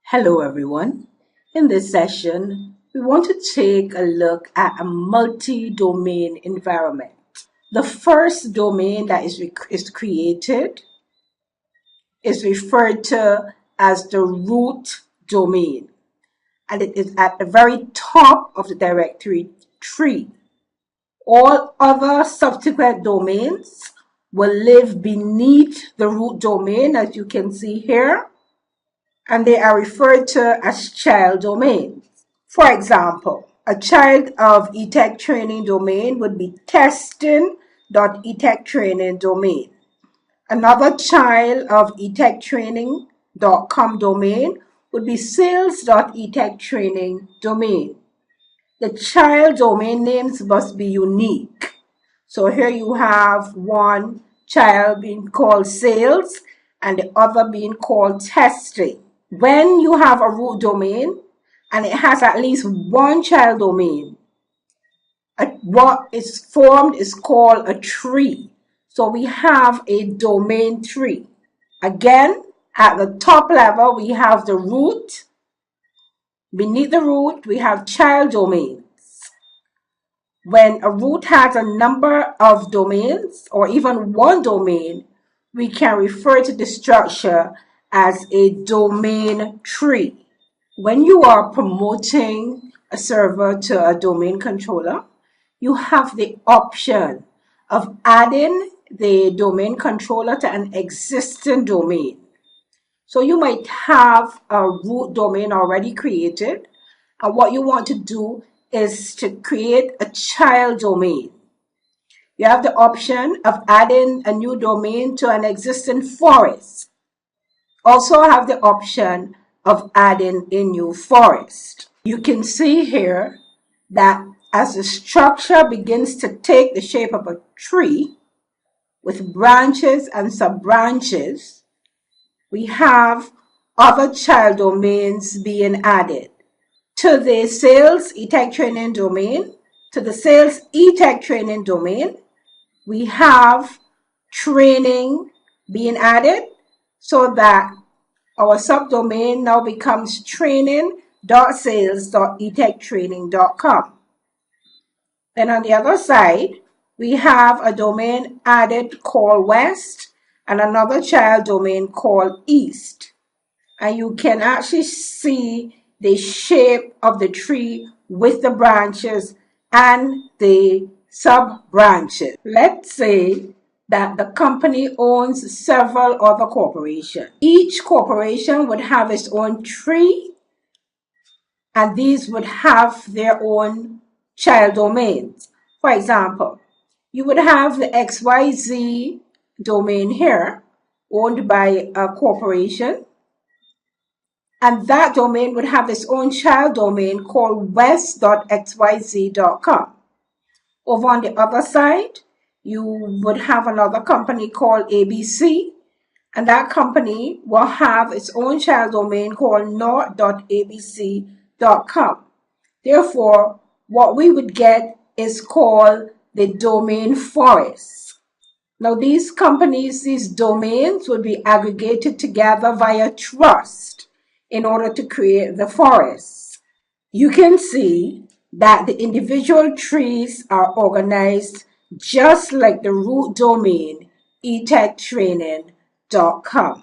Hello everyone. In this session, we want to take a look at a multi-domain environment. The first domain that is created is referred to as the root domain, and it is at the very top of the directory tree. All other subsequent domains will live beneath the root domain, as you can see here, and they are referred to as child domains. For example, a child of eTech training domain would be testing.etechtraining domain. Another child of etechtraining.com domain would be sales.etechtraining domain. The child domain names must be unique. So here you have one child being called sales and the other being called testing. When you have a root domain and it has at least one child domain, what is formed is called a tree. So we have a domain tree. Again, at the top level, we have the root. Beneath the root, we have child domains. When a root has a number of domains or even one domain, we can refer to the structure as a domain tree. When you are promoting a server to a domain controller, you have the option of adding the domain controller to an existing domain. So you might have a root domain already created, and what you want to do is to create a child domain. You have the option of adding a new domain to an existing forest. Also have the option of adding a new forest. You can see here that as the structure begins to take the shape of a tree with branches and sub-branches, we have other child domains being added. To the sales eTech training domain, to the sales eTech training domain, we have training being added so that our subdomain now becomes training.sales.etechtraining.com. Then on the other side, we have a domain added called West and another child domain called East. And you can actually see the shape of the tree with the branches and the sub-branches. Let's say that the company owns several other corporations. Each corporation would have its own tree, and these would have their own child domains. For example, you would have the XYZ domain here, owned by a corporation, and that domain would have its own child domain called west.xyz.com. Over on the other side, you would have another company called ABC, and that company will have its own child domain called north.abc.com. Therefore, what we would get is called the domain forest. Now, these companies, these domains would be aggregated together via trust in order to create the forest. You can see that the individual trees are organized just like the root domain etechtraining.com.